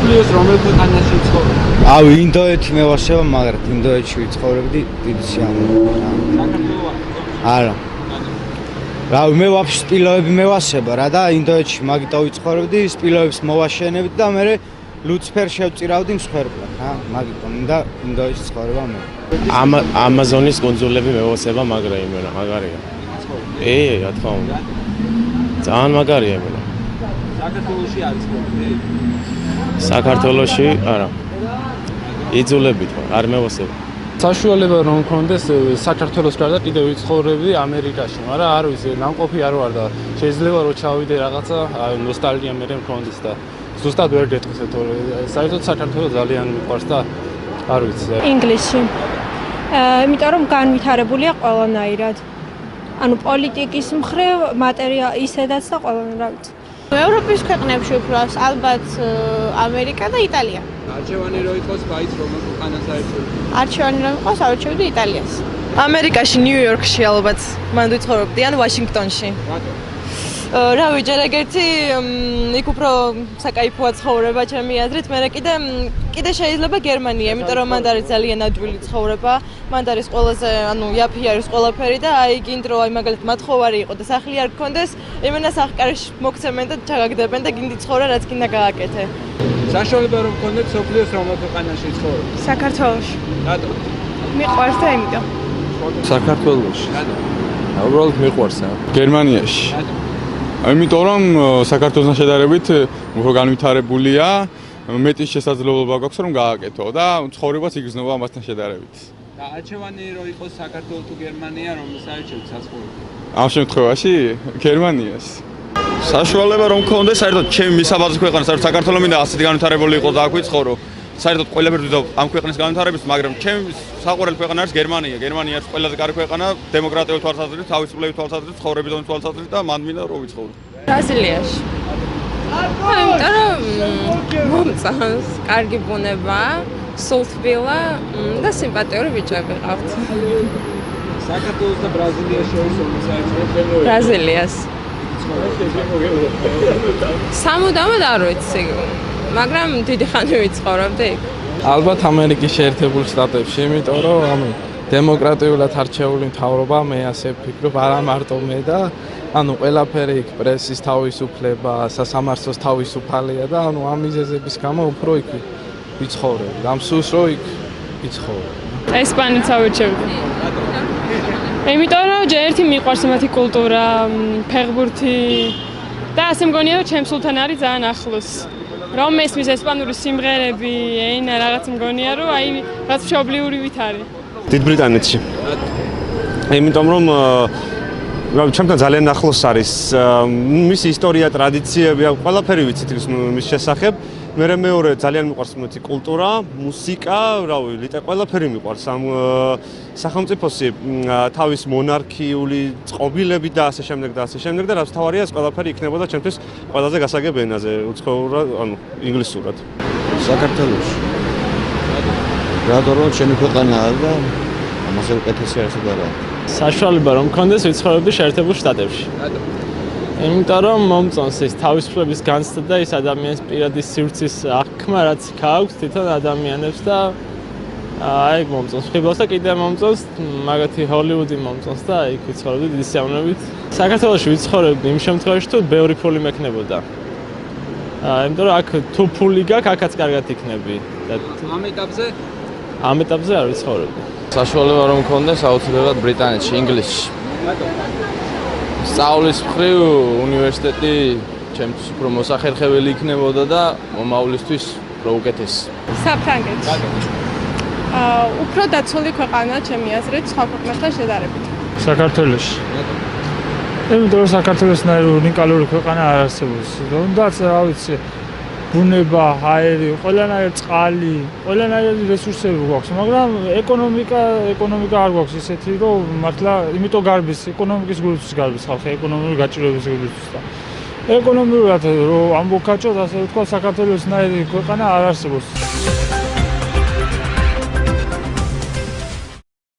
სოფლიოს რომელ ქვეყანაში ცხოვრობ? ინდოეთი მევასება, მაგრამ ინდოეთში ვიცხოვრობდი დიდი სიამოვნებით. არა. მე ვაფშე სპილოები მევასება რა და ინდოეთში მაგიტო ვიცხოვრობდი, სპილოებს მოვაშენებდი და მე ლუცფერ შევწირავდი მსხვერპლად, რა, მაგიტო მინდა ინდოეთში ცხოვრება მე. ამაზონის კუნძულები მევასება, მაგრამ იმენა მაგარია. რა თქმა უნდა. ძალიან მაგარია იმენა. საქართველოში არის ხოლმე? საქართველოში არა. იძულებით არ მევასება. საშუალება რომ მქონდეს საქართველოს გარდა კიდევ ვიცხოვრები ამერიკაში, მაგრამ არ ვიცი, ნამყოფი არ ვარ და შეიძლება რომ ჩავიდე რაღაცა ნოსტალგია მე მქონდეს და ზუსტად ვერ გეტყვით, საერთოდ საქართველოს ძალიან მიყვარს და არ ვიცი. ინგლისში. იმიტომ რომ განვითარებულია ყველანაირად. ანუ პოლიტიკის მხრივ, ისედაც და ყველანაირად. ევროპის ქვეყნებში უფრო ალბათ ამერიკა და იტალია. არჩევანი რო იყოს, გაიც რომელ ქვეყანას აერჩევთ? არჩევანი რომ იყოს, ავარჩევდი იტალიას. ამერიკაში, ნიუ-იორკში ალბათ. მან ვიცხოვრობდი ან ვაშინგტონში. რატო? რავი, ჯერ ეგეთი იქ უფრო საკაიფოა ცხოვრება ჩემი აზრით, მე კიდე შეიძლება გერმანია, იმიტომ რომ მანდ არის ძალიან ადვილი ცხოვრება, მანდ არის ყველაზე, იაფი არის ყველაფერი და აი გინდ რომ მაგალითად მათხოვარი იყო და სახლი არ გქონდეს, იმენა სახკარში მოგცემენ და ჩაგაგდებენ და გინდი ცხოვრა რაც გინდა გააკეთე. საშუალება რომ გქონდეთ სოფლიოს რომელ ქვეყანაში ცხოვრობ? საქართველოში. რატო? მიყვარს და იმიტომ. საქართველოში. რატო? უბრალოდ მიყვარს გერმანიაში. რატო? იმიტომ რომ საქართველოსთან შედარებით უფრო განვითარებულია, მეტი შესაძლებლობა გვაქვს რომ გააკეთო და ცხოვრებას იგრძნობა ამასთან შედარებით. და არჩევანი რო იყოს საქართველო თუ გერმანია, რომელს აერჩევთ საცხოვრებლად? ამ შემთხვევაში გერმანიას. საშუალება რომ მქონდეს, საერთოდ ჩემი მისაბაძის ქვეყანა, საერთოდ საქართველო მინდა ასეთი განვითარებული იყოს და აქ ვიცხოვრო. საერთოდ ყველაფერი ვიზავ ამ ქვეყნის განვითარებას, მაგრამ ჩემი საყვარელი ქვეყანა არის გერმანია. გერმანია არის ყველაზე კარგი ქვეყანა, დემოკრატიული თვალსაზრისით, თავისუფლების თვალსაზრისით, ცხოვრების დონის თვალსაზრისით და მან მინდა რომ ვიცხოვრო. ბრაზილიაში. იმიტომ რომ მომწონს, კარგი ბუნება, სულთბილა და სიმპათიური ბიჭები ყავთ. საქართველოს და ბრაზილიას შორის რომელს აერჩევთ? ბრაზილიას. სამუდამოდ არ ვიცი, მაგრამ დიდი ხანი ვიცხოვრობდი იქ. ალბათ ამერიკის შეერთებულ შტატებში, იმიტომ რომ დემოკრატიულად არჩეული მთავრობა, მე ასე ვფიქრობ, არა მარტო მე და ყველაფერი იქ პრესის თავისუფლება, სასამართლოს თავისუფალია და ამ მიზეზების გამო უფრო იქ ვიცხოვრებ. გამსურს რომ იქ ვიცხოვრებ. ესპანეთს ავირჩევდი. იმიტომ რომ ჯერ ერთი მიყვარს მათი კულტურა, ფეხბურთი და ასე მგონია რომ ჩემს სულთან არის ძალიან ახლოს. რომ მესმის ესპანური სიმღერები, ენა რაღაც მგონია რომ რაც მშობლიურივით არის. დიდ ბრიტანეთში. იმიტომ რომ ჩემთან ძალიან ახლოს არის მისი ისტორია, ტრადიციები, ყველაფერი ვიცით მის შესახებ. მეორე ძალიან მიყვარს მათი კულტურა, მუსიკა, ყველაფერი მიყვარს ამ სახელმწიფოსი თავის მონარქიული წყობილები და ასე შემდეგ და რაც თავარია ეს ყველაფერი იქნებოდა ჩემთვის ყველაზე გასაგებ ენაზე, უცხოურად, ინგლისურად. საქართველოში. რატო რომ ჩემი ქვეყანაა და ამაზე უკეთესი არსება რა. საშუალება რომ მქონდეს ვიცხოვრობდი შეერთებულ შტატებში. რატო? იმიტომ რომ მომწონს ეს თავისუფლების განცდა და ის ადამიანის პირადი სივრცის აღქმა, რაც აქვს თვითონ ადამიანებს და აი მომწონს. ხიბლას და კიდე მომწონს, მაგათი ჰოლივუდი მომწონს და იქ ვიცხოვრობდი დიდი სიამოვნებით. საქართველოში ვიცხოვრობდი იმ შემთხვევაში, თუ ბევრი ფული მექნებოდა. იმიტომ რომ აქ თუ ფული გაქვს, აქაც კარგად იქნები. ამ ეტაპზე არ ვიცხოვრობდი. საშუალება რომ მქონდეს, აუცილებლად ბრიტანეთში, ინგლისში. რატო? სწავლის მხრივ უნივერსიტეტი ჩემთვის უფრო მოსახერხებელი იქნებოდა და მომავლისთვის უფრო უკეთესი. საფრანგეთში. უფრო დაცული ქვეყანა ჩემი აზრით სხვა ქვეყნებთან შედარებით. საქართველოში. იმიტომ რომ საქართველოსნაირი უნიკალური ქვეყანა არ არსებობს. თუნდაც რა ვიცი, ბუნება, ჰაერი, ყველანაირი წყალი, ყველანაირი რესურსები გვაქვს, მაგრამ ეკონომიკა არ გვაქვს ისეთი, რომ მართლა იმიტომ გარბის ეკონომიკის გულისთვის გარბის ხალხი, ეკონომიკური გაჭირვების გულისთვის და ეკონომიურად რომ ამბოქაჭოთ, ასე ვთქვა, საქართველოსნაირი ქვეყანა არ არსებობს.